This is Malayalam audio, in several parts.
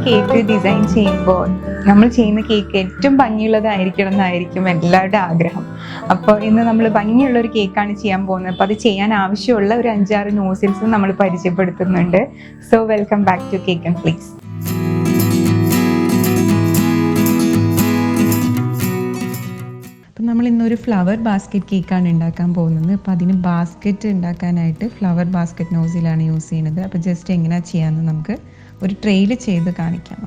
കേക്ക് ഡിസൈൻ ചെയ്യുമ്പോൾ നമ്മൾ ചെയ്യുന്ന കേക്ക് ഏറ്റവും ഭംഗിയുള്ളതായിരിക്കണം എന്നായിരിക്കും എല്ലാവരുടെ ആഗ്രഹം. അപ്പോൾ ഇന്ന് നമ്മൾ ഭംഗിയുള്ള ഒരു കേക്കാണ് ചെയ്യാൻ പോകുന്നത്. അപ്പോൾ അത് ചെയ്യാൻ ആവശ്യമുള്ള ഒരു 5-6 നോസിൽസും നമ്മൾ പരിചയപ്പെടുത്തുന്നുണ്ട്. So welcome back to cake and flakes. നമ്മൾ ഇന്നൊരു ഫ്ലവർ ബാസ്ക്കറ്റ് കേക്കാണ് ഉണ്ടാക്കാൻ പോകുന്നത്. അപ്പോൾ അതിന് ബാസ്ക്കറ്റ് ഉണ്ടാക്കാനായിട്ട് ഫ്ലവർ ബാസ്ക്കറ്റ് നോസിലാണ് യൂസ് ചെയ്യുന്നത്. അപ്പോൾ ജസ്റ്റ് എങ്ങനെയാണ് ചെയ്യാമെന്ന് നമുക്ക് ഒരു ട്രെയിൽ ചെയ്ത് കാണിക്കാം.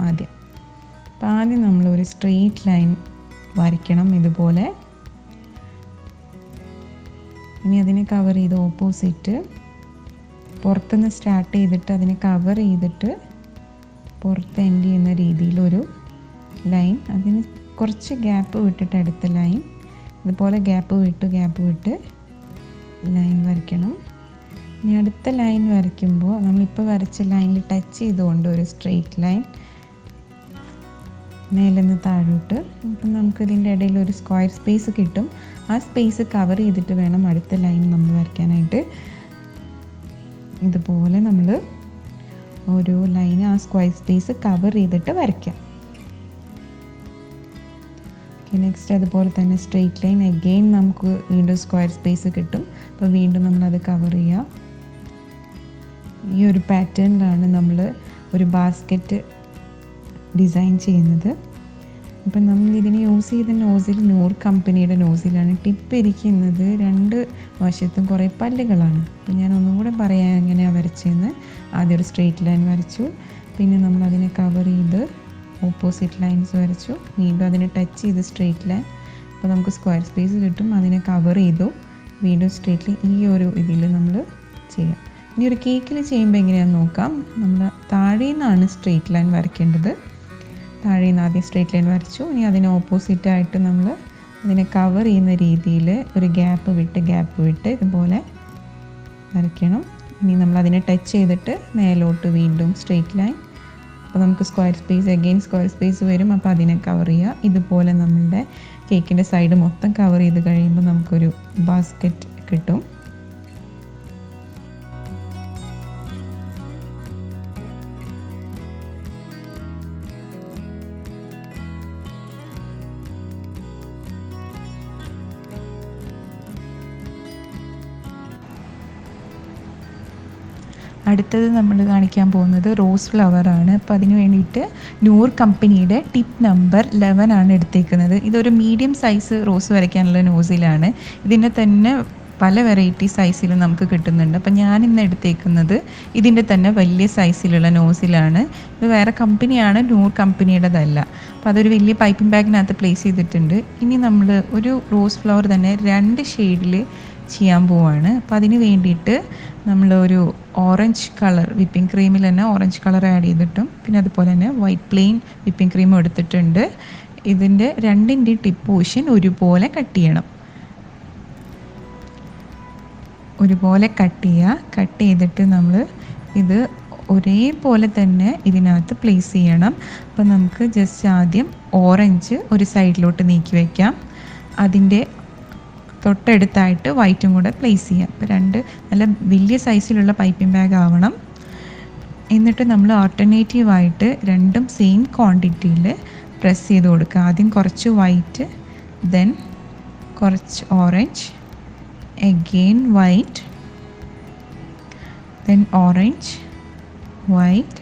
അപ്പോൾ ആദ്യം നമ്മളൊരു സ്ട്രെയിറ്റ് ലൈൻ വരയ്ക്കണം ഇതുപോലെ. ഇനി അതിനെ കവർ ചെയ്ത് ഓപ്പോസിറ്റ് പുറത്തുനിന്ന് സ്റ്റാർട്ട് ചെയ്തിട്ട് അതിനെ കവർ ചെയ്തിട്ട് പുറത്ത് എൻഡ് ചെയ്യുന്ന രീതിയിലൊരു ലൈൻ, അതിന് കുറച്ച് ഗ്യാപ്പ് വിട്ടിട്ട് അടുത്ത ലൈൻ, ഇതുപോലെ ഗ്യാപ്പ് വിട്ട് ലൈൻ വരയ്ക്കണം. ഇനി അടുത്ത ലൈൻ വരയ്ക്കുമ്പോൾ നമ്മളിപ്പോൾ വരച്ച ലൈനിൽ ടച്ച് ചെയ്തുകൊണ്ട് ഒരു സ്ട്രെയിറ്റ് ലൈൻ മേലെ നിന്ന് താഴോട്ട്. അപ്പം നമുക്ക് ഇതിൻ്റെ ഇടയിൽ ഒരു സ്ക്വയർ സ്പേസ് കിട്ടും. ആ സ്പേസ് കവർ ചെയ്തിട്ട് വേണം അടുത്ത ലൈൻ നമ്മൾ വരയ്ക്കാനായിട്ട്. ഇതുപോലെ നമ്മൾ ഓരോ ലൈൻ ആ സ്ക്വയർ സ്പേസ് കവർ ചെയ്തിട്ട് വരയ്ക്കാം. നെക്സ്റ്റ് അതുപോലെ തന്നെ സ്ട്രെയിറ്റ് ലൈൻ അഗെയിൻ നമുക്ക് വീണ്ടും സ്ക്വയർ സ്പേസ് കിട്ടും. അപ്പോൾ വീണ്ടും നമ്മളത് കവർ ചെയ്യുക. ഈ ഒരു പാറ്റേണിലാണ് നമ്മൾ ഒരു ബാസ്ക്കറ്റ് ഡിസൈൻ ചെയ്യുന്നത്. അപ്പം നമ്മൾ ഇതിന് യൂസ് ചെയ്ത നോസിൽ നൂർ കമ്പനിയുടെ നോസിലാണ്. ടിപ്പ് ഇരിക്കുന്നത് 2 വശത്തും കുറേ പല്ലുകളാണ്. അപ്പം ഞാൻ ഒന്നും കൂടെ പറയാം എങ്ങനെയാണ് വരച്ചതെന്ന്. ആദ്യം ഒരു സ്ട്രെയിറ്റ് ലൈൻ വരച്ചു, പിന്നെ നമ്മൾ അതിനെ കവർ ചെയ്ത് ഓപ്പോസിറ്റ് ലൈൻസ് വരച്ചു, വീണ്ടും അതിനെ ടച്ച് ചെയ്ത് സ്ട്രെയിറ്റ് ലൈൻ. അപ്പോൾ നമുക്ക് സ്ക്വയർ സ്പേസ് കിട്ടും. അതിനെ കവർ ചെയ്തു, വീണ്ടും സ്ട്രെയിറ്റ് ലൈൻ. ഈ ഒരു ഇതിൽ നമ്മൾ ചെയ്യാം. ഇനി ഒരു കേക്കിൽ ചെയ്യുമ്പോൾ എങ്ങനെയാണെന്ന് നോക്കാം. നമ്മൾ താഴെ നിന്നാണ് സ്ട്രെയിറ്റ് ലൈൻ വരയ്ക്കേണ്ടത്. താഴെ നിന്ന് ആദ്യം സ്ട്രെയിറ്റ് ലൈൻ വരച്ചു. ഇനി അതിന് ഓപ്പോസിറ്റായിട്ട് നമ്മൾ അതിനെ കവർ ചെയ്യുന്ന രീതിയിൽ ഒരു ഗ്യാപ്പ് വിട്ട് ഇതുപോലെ വരയ്ക്കണം. ഇനി നമ്മൾ അതിനെ ടച്ച് ചെയ്തിട്ട് മേലോട്ട് വീണ്ടും സ്ട്രെയിറ്റ് ലൈൻ. അപ്പോൾ നമുക്ക് സ്ക്വയർ സ്പേസ് വരും. അപ്പോൾ അതിനെ കവർ ചെയ്യുക. ഇതുപോലെ നമ്മളുടെ കേക്കിൻ്റെ സൈഡ് മൊത്തം കവർ ചെയ്ത് കഴിയുമ്പോൾ നമുക്കൊരു ബാസ്ക്കറ്റ് കിട്ടും. അടുത്തത് നമ്മൾ കാണിക്കാൻ പോകുന്നത് റോസ് ഫ്ലവറാണ്. അപ്പോൾ അതിന് വേണ്ടിയിട്ട് നൂർ കമ്പനിയുടെ ടിപ്പ് നമ്പർ 11 ആണ് എടുത്തേക്കുന്നത്. ഇതൊരു മീഡിയം സൈസ് റോസ് വരയ്ക്കാനുള്ള നോസിലാണ്. ഇതിൻ്റെ തന്നെ പല വെറൈറ്റി സൈസിലും നമുക്ക് കിട്ടുന്നുണ്ട്. അപ്പോൾ ഞാനിന്ന് എടുത്തേക്കുന്നത് ഇതിൻ്റെ തന്നെ വലിയ സൈസിലുള്ള നോസിലാണ്. ഇത് വേറെ കമ്പനിയാണ്, നൂർ കമ്പനിയുടേതല്ല. അപ്പോൾ അതൊരു വലിയ പൈപ്പിംഗ് ബാഗിനകത്ത് പ്ലേസ് ചെയ്തിട്ടുണ്ട്. ഇനി നമ്മൾ ഒരു റോസ് ഫ്ലവർ തന്നെ 2 ഷെയ്ഡിൽ ചെയ്യാൻ പോവാണ്. അപ്പോൾ അതിന് വേണ്ടിയിട്ട് നമ്മൾ ഒരു ഓറഞ്ച് കളർ വിപ്പിംഗ് ക്രീമിൽ തന്നെ ഓറഞ്ച് കളർ ആഡ് ചെയ്തിട്ടും പിന്നെ അതുപോലെ തന്നെ വൈറ്റ് പ്ലെയിൻ വിപ്പിംഗ് ക്രീമും എടുത്തിട്ടുണ്ട്. ഇതിൻ്റെ 2ൻ്റെയും ടിപ്പ് പോർഷൻ ഒരുപോലെ കട്ട് ചെയ്യണം. ഒരുപോലെ കട്ട് ചെയ്തിട്ട് നമ്മൾ ഇത് ഒരേപോലെ തന്നെ ഇതിനകത്ത് പ്ലേസ് ചെയ്യണം. അപ്പോൾ നമുക്ക് ജസ്റ്റ് ആദ്യം ഓറഞ്ച് ഒരു സൈഡിലോട്ട് നീക്കി വയ്ക്കാം. അതിൻ്റെ തൊട്ടടുത്തായിട്ട് വൈറ്റും കൂടെ പ്ലേസ് ചെയ്യാം. അപ്പോൾ 2 നല്ല വലിയ സൈസിലുള്ള പൈപ്പിംഗ് ബാഗ് ആവണം. എന്നിട്ട് നമ്മൾ ആൾട്ടർനേറ്റീവായിട്ട് 2ഉം സെയിം ക്വാണ്ടിറ്റിയിൽ പ്രസ് ചെയ്ത് കൊടുക്കുക. ആദ്യം കുറച്ച് വൈറ്റ്, ദെൻ കുറച്ച് orange, again white, then orange, white,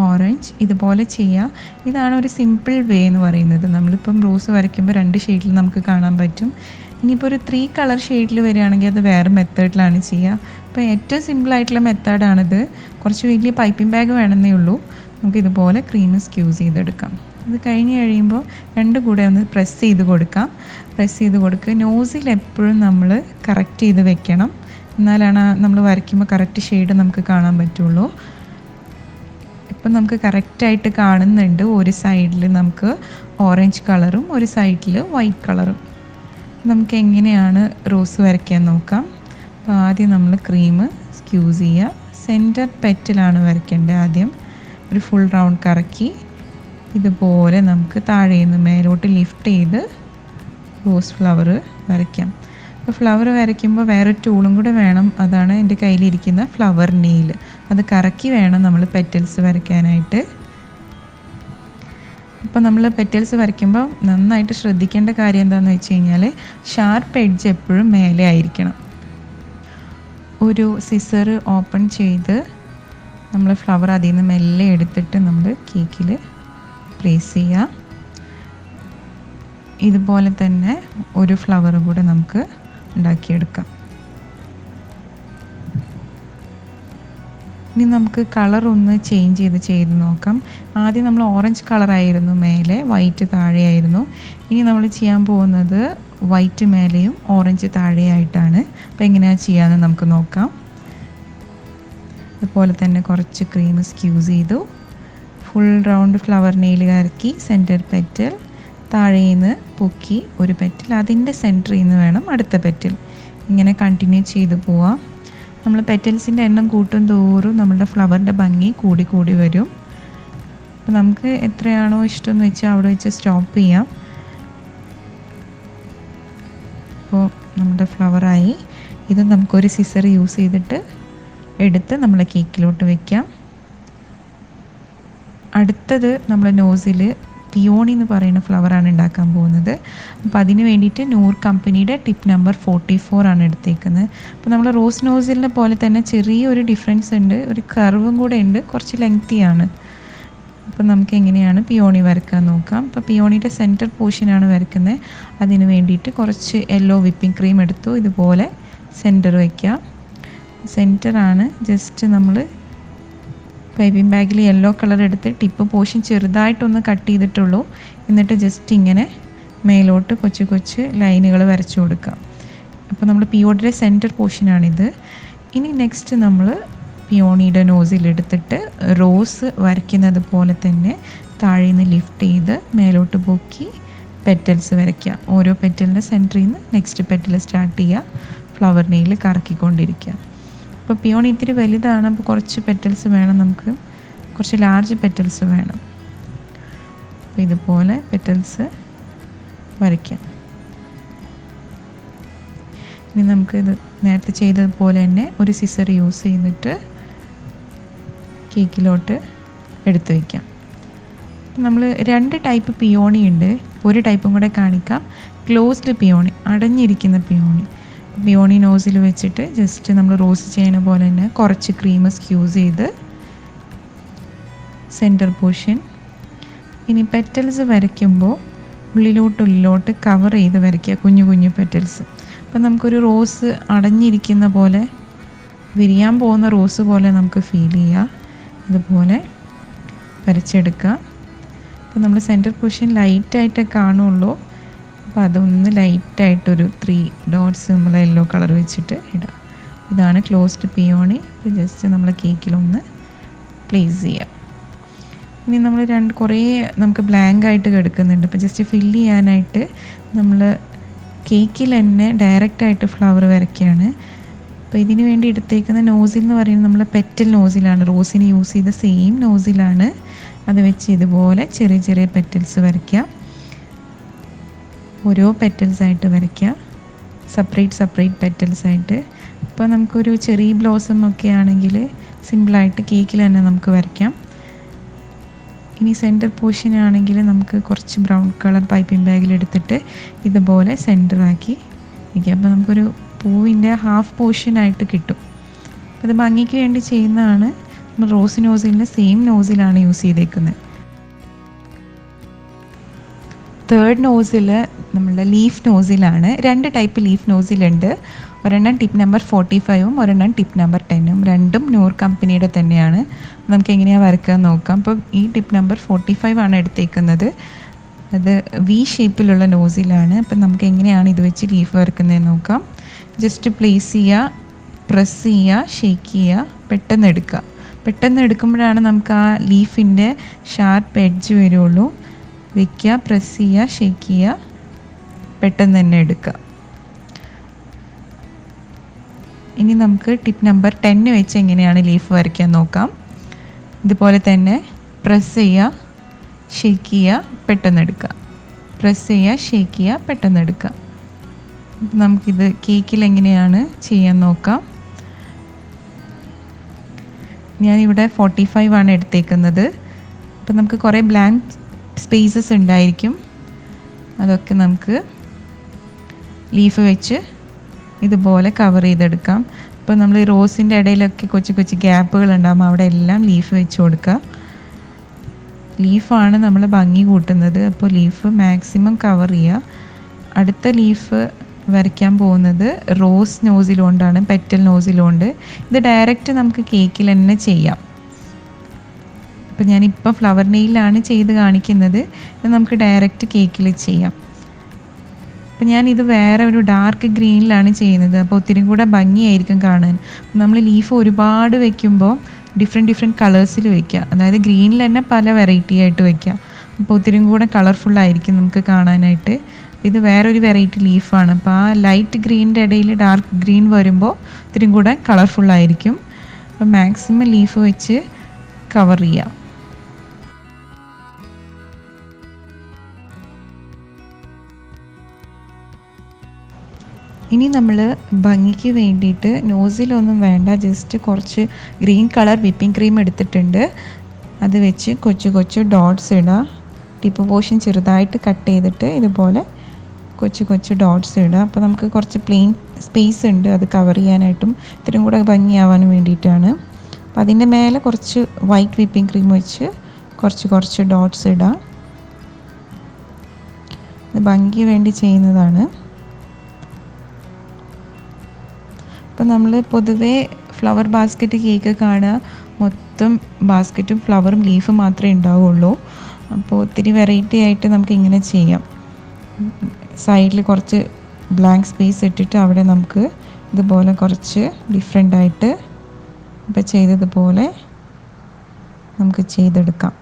orange. ഇതുപോലെ ചെയ്യുക. ഇതാണ് ഒരു സിമ്പിൾ വേ എന്ന് പറയുന്നത്. നമ്മളിപ്പം റോസ് വരയ്ക്കുമ്പോൾ 2 ഷെയ്ഡിൽ നമുക്ക് കാണാൻ പറ്റും. ഇനിയിപ്പോൾ ഒരു 3 കളർ ഷെയ്ഡിൽ വരികയാണെങ്കിൽ അത് വേറെ മെത്തേഡിലാണ് ചെയ്യുക. അപ്പോൾ ഏറ്റവും സിമ്പിളായിട്ടുള്ള മെത്തേഡാണിത്. കുറച്ച് വലിയ പൈപ്പിംഗ് ബാഗ് വേണമെന്നേ ഉള്ളൂ. നമുക്ക് ഇതുപോലെ ക്രീം സ്ക്യൂസ് ചെയ്തെടുക്കാം. ഇത് കഴിഞ്ഞ് കഴിയുമ്പോൾ 2 കൂടെ ഒന്ന് പ്രസ് ചെയ്ത് കൊടുക്കുക. നോസിൽ എപ്പോഴും നമ്മൾ കറക്റ്റ് ചെയ്ത് വെക്കണം. എന്നാലാണ് നമ്മൾ വരയ്ക്കുമ്പോൾ കറക്റ്റ് ഷെയ്ഡ് നമുക്ക് കാണാൻ പറ്റുള്ളൂ. ഇപ്പം നമുക്ക് കറക്റ്റായിട്ട് കാണുന്നുണ്ട്. ഒരു സൈഡിൽ നമുക്ക് ഓറഞ്ച് കളറും ഒരു സൈഡിൽ വൈറ്റ് കളറും. നമുക്ക് എങ്ങനെയാണ് റോസ് വരയ്ക്കാൻ നോക്കാം. അപ്പോൾ ആദ്യം നമ്മൾ ക്രീം സ്ക്യൂസ് ചെയ്യുക. സെൻറ്റർ പെറ്റലാണ് വരയ്ക്കേണ്ടത്. ആദ്യം ഒരു ഫുൾ റൗണ്ട് കറക്കി ഇതുപോലെ നമുക്ക് താഴെ നിന്ന് മേലോട്ട് ലിഫ്റ്റ് ചെയ്ത് റോസ് ഫ്ലവർ വരയ്ക്കാം. അപ്പോൾ ഫ്ലവർ വരയ്ക്കുമ്പോൾ വേറെ ടൂളും കൂടെ വേണം. അതാണ് എൻ്റെ കയ്യിലിരിക്കുന്ന ഫ്ലവർ നെയിൽ. അത് കറക്കി വേണം നമ്മൾ പെറ്റൽസ് വരയ്ക്കാനായിട്ട്. അപ്പോൾ നമ്മൾ പെറ്റൽസ് വരയ്ക്കുമ്പോൾ നന്നായിട്ട് ശ്രദ്ധിക്കേണ്ട കാര്യം എന്താണെന്ന് വെച്ച് കഴിഞ്ഞാൽ ഷാർപ്പ് എഡ്ജ് എപ്പോഴും മേലെ ആയിരിക്കണം. ഒരു സിസർ ഓപ്പൺ ചെയ്ത് നമ്മൾ ഫ്ലവർ അതിൽ നിന്ന് മെല്ലെ എടുത്തിട്ട് നമ്മൾ കേക്കിൽ പ്ലേസ് ചെയ്യുക. ഇതുപോലെ തന്നെ ഒരു ഫ്ലവർ കൂടെ നമുക്ക് ഉണ്ടാക്കിയെടുക്കാം. ഇനി നമുക്ക് കളർ ഒന്ന് ചേഞ്ച് ചെയ്ത് നോക്കാം. ആദ്യം നമ്മൾ ഓറഞ്ച് കളറായിരുന്നു മേലെ, വൈറ്റ് താഴെയായിരുന്നു. ഇനി നമ്മൾ ചെയ്യാൻ പോകുന്നത് വൈറ്റ് മേലെയും ഓറഞ്ച് താഴെയായിട്ടാണ്. അപ്പോൾ എങ്ങനെയാണ് ചെയ്യാമെന്ന് നമുക്ക് നോക്കാം. അതുപോലെ തന്നെ കുറച്ച് ക്രീം സ്ക്യൂസ് ചെയ്തു, ഫുൾ റൗണ്ട് ഫ്ലവർ നെയിൽ കറക്കി സെൻറ്റർ പെറ്റൽ താഴേന്ന് പൊക്കി ഒരു പെറ്റൽ, അതിൻ്റെ സെൻറ്ററിൽ നിന്ന് വേണം അടുത്ത പെറ്റൽ. ഇങ്ങനെ കണ്ടിന്യൂ ചെയ്ത് പോവാം. നമ്മൾ പെറ്റൽസിൻ്റെ എണ്ണം കൂട്ടും തോറും നമ്മളുടെ ഫ്ലവറിൻ്റെ ഭംഗി കൂടി കൂടി വരും. അപ്പോൾ നമുക്ക് എത്രയാണോ ഇഷ്ടമെന്ന് വെച്ചാൽ അവിടെ വെച്ച് സ്റ്റോപ്പ് ചെയ്യാം. അപ്പോൾ നമ്മുടെ ഫ്ലവറായി. ഇത് നമുക്കൊരു സിസർ യൂസ് ചെയ്തിട്ട് എടുത്ത് നമ്മൾ കേക്കിലോട്ട് വെക്കാം. അടുത്തത് നമ്മൾ നോസിൽ പിയോണി എന്ന് പറയുന്ന ഫ്ലവറാണ് ഉണ്ടാക്കാൻ പോകുന്നത്. അപ്പോൾ അതിന് വേണ്ടിയിട്ട് നൂർ കമ്പനിയുടെ ടിപ്പ് നമ്പർ 44 ആണ് എടുത്തേക്കുന്നത്. അപ്പോൾ നമ്മൾ റോസ് നോസിലിനെ പോലെ തന്നെ ചെറിയൊരു ഡിഫറൻസ് ഉണ്ട്, ഒരു കർവും കൂടെ ഉണ്ട്, കുറച്ച് ലെങ്തിയാണ്. അപ്പോൾ നമുക്ക് എങ്ങനെയാണ് പിയോണി വരക്കാൻ നോക്കാം. അപ്പോൾ പിയോണിയുടെ സെൻറ്റർ പോർഷനാണ് വരക്കുന്നത്. അതിന് വേണ്ടിയിട്ട് കുറച്ച് യെല്ലോ വിപ്പിംഗ് ക്രീം എടുത്തു, ഇതുപോലെ സെൻറ്റർ വയ്ക്കാം. സെൻറ്ററാണ് ജസ്റ്റ് നമ്മൾ പൈപ്പിംഗ് ബാഗിൽ യെല്ലോ കളർ എടുത്ത് ടിപ്പ് പോർഷൻ ചെറുതായിട്ടൊന്ന് കട്ട് ചെയ്തിട്ടുള്ളൂ. എന്നിട്ട് ജസ്റ്റ് ഇങ്ങനെ മേലോട്ട് കൊച്ചു കൊച്ചു ലൈനുകൾ വരച്ചു കൊടുക്കാം. അപ്പോൾ നമ്മൾ പിയോണിയുടെ സെൻറ്റർ പോർഷനാണിത്. ഇനി നെക്സ്റ്റ് നമ്മൾ പിയോണിയുടെ നോസിലെടുത്തിട്ട് റോസ് വരയ്ക്കുന്നത് പോലെ തന്നെ താഴെ നിന്ന് ലിഫ്റ്റ് ചെയ്ത് മേലോട്ട് പൊക്കി പെറ്റൽസ് വരയ്ക്കുക. ഓരോ പെറ്റലിൻ്റെ സെൻറ്ററിൽ നിന്ന് നെക്സ്റ്റ് പെറ്റൽ സ്റ്റാർട്ട് ചെയ്യുക, ഫ്ലവർ നെയിൽ കറക്കിക്കൊണ്ടിരിക്കുക. അപ്പോൾ പിയോണി ഇത്തിരി വലുതാണ്, അപ്പോൾ കുറച്ച് പെറ്റൽസ് വേണം, നമുക്ക് കുറച്ച് ലാർജ് പെറ്റൽസ് വേണം. അപ്പോൾ ഇതുപോലെ പെറ്റൽസ് വരയ്ക്കാം. ഇനി നമുക്ക് ഇത് നേരത്തെ ചെയ്തതുപോലെ തന്നെ ഒരു സിസർ യൂസ് ചെയ്തിട്ട് കേക്കിലോട്ട് എടുത്തു വയ്ക്കാം. നമ്മൾ 2 ടൈപ്പ് പിയോണി ഉണ്ട്. ഒരു ടൈപ്പും കൂടെ കാണിക്കാം, ക്ലോസ്ഡ് പിയോണി, അടഞ്ഞിരിക്കുന്ന പിയോണി. പിയോണി നോസിൽ വെച്ചിട്ട് ജസ്റ്റ് നമ്മൾ റോസ് ചെയ്യുന്ന പോലെ തന്നെ കുറച്ച് ക്രീം സ്ക്യൂസ് ചെയ്ത് സെൻറ്റർ പോർഷൻ. ഇനി പെറ്റൽസ് വരയ്ക്കുമ്പോൾ ഉള്ളിലോട്ട് കവർ ചെയ്ത് വരയ്ക്കുക, കുഞ്ഞു കുഞ്ഞു പെറ്റൽസ്. അപ്പം നമുക്കൊരു റോസ് അടഞ്ഞിരിക്കുന്ന പോലെ, വിരിയാൻ പോകുന്ന റോസ് പോലെ നമുക്ക് ഫീൽ ചെയ്യുക. ഇതുപോലെ വരച്ചെടുക്കുക. അപ്പോൾ നമ്മൾ സെൻറ്റർ പോർഷൻ ലൈറ്റായിട്ടേ കാണുള്ളൂ. അപ്പോൾ അതൊന്ന് ലൈറ്റായിട്ടൊരു 3 ഡോട്ട്സ് നമ്മൾ യെല്ലോ കളർ വെച്ചിട്ട് ഇടാം. ഇതാണ് ക്ലോസ്ഡ് പിയോണി. അപ്പോൾ ജസ്റ്റ് നമ്മൾ കേക്കിലൊന്ന് പ്ലേസ് ചെയ്യാം. ഇനി നമ്മൾ കുറേ നമുക്ക് ബ്ലാങ്ക് ആയിട്ട് കിടക്കുന്നുണ്ട്. അപ്പോൾ ജസ്റ്റ് ഫില്ല് ചെയ്യാനായിട്ട് നമ്മൾ കേക്കിൽ തന്നെ ഡയറക്റ്റായിട്ട് ഫ്ലവർ വരയ്ക്കുകയാണ്. അപ്പോൾ ഇതിന് വേണ്ടി എടുത്തേക്കുന്ന നോസിൽ എന്ന് പറയുന്നത് നമ്മൾ പെറ്റൽ നോസിലാണ്, റോസിന് യൂസ് ചെയ്ത സെയിം നോസിലാണ്. അത് വെച്ച് ഇതുപോലെ ചെറിയ ചെറിയ പെറ്റൽസ് വരയ്ക്കാം. ഓരോ പെറ്റൽസായിട്ട് വരയ്ക്കുക, സെപ്പറേറ്റ് പെറ്റൽസായിട്ട്. ഇപ്പോൾ നമുക്കൊരു ചെറിയ ബ്ലോസം ഒക്കെ ആണെങ്കിൽ സിമ്പിളായിട്ട് കേക്കിൽ തന്നെ നമുക്ക് വരയ്ക്കാം. ഇനി സെൻറ്റർ പോർഷൻ ആണെങ്കിൽ നമുക്ക് കുറച്ച് ബ്രൗൺ കളർ പൈപ്പിംഗ് ബാഗിൽ എടുത്തിട്ട് ഇതുപോലെ സെൻറ്ററാക്കി വയ്ക്കാം. അപ്പോൾ നമുക്കൊരു പൂവിൻ്റെ ഹാഫ് പോർഷനായിട്ട് കിട്ടും. അപ്പോൾ ഇത് ഭംഗിക്ക് വേണ്ടി ചെയ്യുന്നതാണ്. നമ്മൾ റോസ് നോസിലിൻ്റെ സെയിം നോസിലാണ് യൂസ് ചെയ്തേക്കുന്നത്. തേർഡ് നോസിൽ നമ്മളുടെ ലീഫ് നോസിലാണ്. 2 ടൈപ്പ് ലീഫ് നോസിലുണ്ട്. ഒരെണ്ണം ടിപ്പ് നമ്പർ 45ഉം ഒരെണ്ണം ടിപ്പ് നമ്പർ 10ഉം. രണ്ടും നൂർ കമ്പനിയുടെ തന്നെയാണ്. നമുക്ക് എങ്ങനെയാണ് വരയ്ക്കാൻ നോക്കാം. അപ്പോൾ ഈ ടിപ്പ് നമ്പർ 45 ആണ് എടുത്തേക്കുന്നത്. അത് വി ഷേപ്പിലുള്ള നോസിലാണ്. അപ്പം നമുക്ക് എങ്ങനെയാണ് ഇത് വെച്ച് ലീഫ് വരയ്ക്കുന്നതെന്ന് നോക്കാം. ജസ്റ്റ് പ്ലേസ് ചെയ്യുക, പ്രസ് ചെയ്യുക, ഷേക്ക് ചെയ്യുക, പെട്ടെന്ന് എടുക്കുക. പെട്ടെന്ന് എടുക്കുമ്പോഴാണ് നമുക്ക് ആ ലീഫിൻ്റെ ഷാർപ്പ് എഡ്ജ് വരുള്ളൂ. വയ്ക്കുക, പ്രസ് ചെയ്യുക, ഷേക്ക് ചെയ്യുക, പെട്ടെന്ന് തന്നെ എടുക്കുക. ഇനി നമുക്ക് ടിപ്പ് നമ്പർ 10 വെച്ച് എങ്ങനെയാണ് ലീഫ് വരയ്ക്കാൻ നോക്കാം. ഇതുപോലെ തന്നെ പ്രസ് ചെയ്യുക, ഷേക്ക് ചെയ്യുക, പെട്ടെന്ന് എടുക്കുക, പ്രസ് ചെയ്യുക, ഷേക്ക് ചെയ്യുക, പെട്ടെന്ന് എടുക്കുക. നമുക്കിത് കേക്കിൽ എങ്ങനെയാണ് ചെയ്യാൻ നോക്കാം. ഞാനിവിടെ 45 ആണ് എടുത്തേക്കുന്നത്. അപ്പം നമുക്ക് കുറേ ബ്ലാങ്ക് സ്പേസസ് ഉണ്ടായിരിക്കും. അതൊക്കെ നമുക്ക് ലീഫ് വെച്ച് ഇതുപോലെ കവർ ചെയ്തെടുക്കാം. ഇപ്പോൾ നമ്മൾ റോസിൻ്റെ ഇടയിലൊക്കെ കൊച്ചു കൊച്ചു ഗ്യാപ്പുകൾ ഉണ്ടാകും, അവിടെ എല്ലാം ലീഫ് വെച്ച് കൊടുക്കുക. ലീഫാണ് നമ്മൾ ഭംഗി കൂട്ടുന്നത്, അപ്പോൾ ലീഫ് മാക്സിമം കവർ ചെയ്യുക. അടുത്ത ലീഫ് വരയ്ക്കാൻ പോകുന്നത് റോസ് നോസിൽ കൊണ്ടാണ്, പെറ്റൽ നോസിൽ കൊണ്ട്. ഇത് ഡയറക്റ്റ് നമുക്ക് കേക്കിൽ തന്നെ ചെയ്യാം. അപ്പോൾ ഞാനിപ്പോൾ ഫ്ലവർ നെയിലാണ് ചെയ്ത് കാണിക്കുന്നത്. ഇത് നമുക്ക് ഡയറക്റ്റ് കേക്കിൽ ചെയ്യാം. അപ്പോൾ ഞാനിത് വേറെ ഒരു ഡാർക്ക് ഗ്രീനിലാണ് ചെയ്യുന്നത്, അപ്പോൾ ഒത്തിരി കൂടെ ഭംഗിയായിരിക്കും കാണാൻ. നമ്മൾ ലീഫ് ഒരുപാട് വെക്കുമ്പോൾ ഡിഫറെൻറ്റ് കളേഴ്സിൽ വയ്ക്കുക, അതായത് ഗ്രീനിൽ തന്നെ പല വെറൈറ്റി ആയിട്ട് വയ്ക്കുക. അപ്പോൾ ഒത്തിരി കൂടെ കളർഫുള്ളായിരിക്കും നമുക്ക് കാണാനായിട്ട്. ഇത് വേറൊരു വെറൈറ്റി ലീഫാണ്, അപ്പോൾ ആ ലൈറ്റ് ഗ്രീനിൻ്റെ ഇടയിൽ ഡാർക്ക് ഗ്രീൻ വരുമ്പോൾ ഒത്തിരി കൂടെ കളർഫുള്ളായിരിക്കും. അപ്പോൾ മാക്സിമം ലീഫ് വെച്ച് കവർ ചെയ്യുക. ഇനി നമ്മൾ ഭംഗിക്ക് വേണ്ടിയിട്ട് നോസിലൊന്നും വേണ്ട, ജസ്റ്റ് കുറച്ച് ഗ്രീൻ കളർ വിപ്പിംഗ് ക്രീം എടുത്തിട്ടുണ്ട്. അത് വെച്ച് കൊച്ചു കൊച്ചു ഡോട്ട്സ് ഇടുക. ടിപ്പ് പോർഷൻ ചെറുതായിട്ട് കട്ട് ചെയ്തിട്ട് ഇതുപോലെ കൊച്ചു കൊച്ചു ഡോട്ട്സ് ഇടുക. അപ്പോൾ നമുക്ക് കുറച്ച് പ്ലെയിൻ സ്പേസ് ഉണ്ട്, അത് കവർ ചെയ്യാനായിട്ടും ഇത്തിരി കൂടെ ഭംഗിയാവാനും വേണ്ടിയിട്ടാണ്. അപ്പോൾ അതിൻ്റെ മേലെ കുറച്ച് വൈറ്റ് വിപ്പിംഗ് ക്രീം വെച്ച് കുറച്ച് കുറച്ച് ഡോട്ട്സ് ഇടുക. ഇത് ഭംഗിക്ക് വേണ്ടി ചെയ്യുന്നതാണ്. അപ്പോൾ നമ്മൾ പൊതുവേ ഫ്ലവർ ബാസ്ക്കറ്റ് കേക്ക് കാണുക, മൊത്തം ബാസ്ക്കറ്റും ഫ്ലവറും ലീഫും മാത്രമേ ഉണ്ടാവുള്ളൂ. അപ്പോൾ ഒത്തിരി വെറൈറ്റി ആയിട്ട് നമുക്ക് ഇങ്ങനെ ചെയ്യാം. സൈഡിൽ കുറച്ച് ബ്ലാങ്ക് സ്പേസ് ഇട്ടിട്ട് അവിടെ നമുക്ക് ഇതുപോലെ കുറച്ച് ഡിഫറെൻ്റായിട്ട് ഇപ്പോൾ ചെയ്തതുപോലെ നമുക്ക് ചെയ്തെടുക്കാം.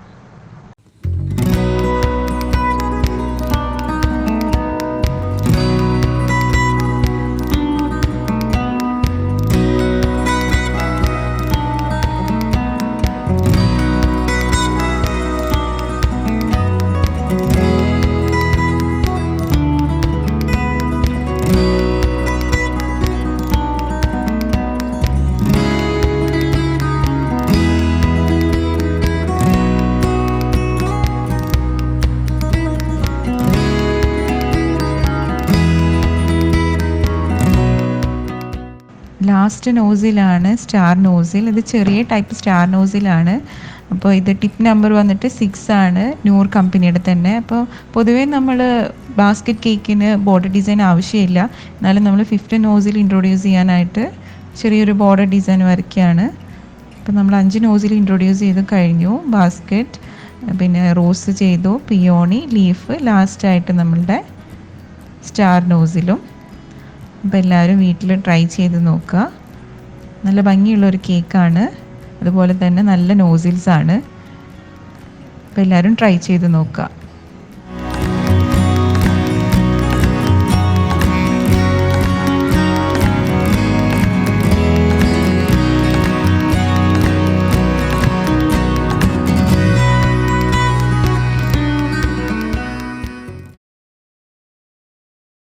ലാസ്റ്റ് നോസിലാണ് സ്റ്റാർ നോസിൽ. ഇത് ചെറിയ ടൈപ്പ് സ്റ്റാർ നോസിലാണ്. അപ്പോൾ ഇത് ടിപ്പ് നമ്പർ വന്നിട്ട് 6 ആണ്, നൂർ കമ്പനിയുടെ തന്നെ. അപ്പോൾ പൊതുവേ നമ്മൾ ബാസ്ക്കറ്റ് കേക്കിന് ബോർഡർ ഡിസൈൻ ആവശ്യമില്ല, എന്നാലും നമ്മൾ 5th നോസിൽ ഇൻട്രൊഡ്യൂസ് ചെയ്യാനായിട്ട് ചെറിയൊരു ബോർഡർ ഡിസൈൻ വരയ്ക്കുകയാണ്. അപ്പോൾ നമ്മൾ 5 നോസിൽ ഇൻട്രൊഡ്യൂസ് ചെയ്ത് കഴിഞ്ഞു. ബാസ്ക്കറ്റ്, പിന്നെ റോസ് ചെയ്തു, പിയോണി, ലീഫ്, ലാസ്റ്റായിട്ട് നമ്മളുടെ സ്റ്റാർ നോസിലും. അപ്പോൾ എല്ലാവരും വീട്ടിൽ ട്രൈ ചെയ്ത് നോക്കുക. നല്ല ഭംഗിയുള്ളൊരു കേക്കാണ്, അതുപോലെ തന്നെ നല്ല നോസിൽസാണ്. അപ്പോൾ എല്ലാവരും ട്രൈ ചെയ്ത് നോക്കുക.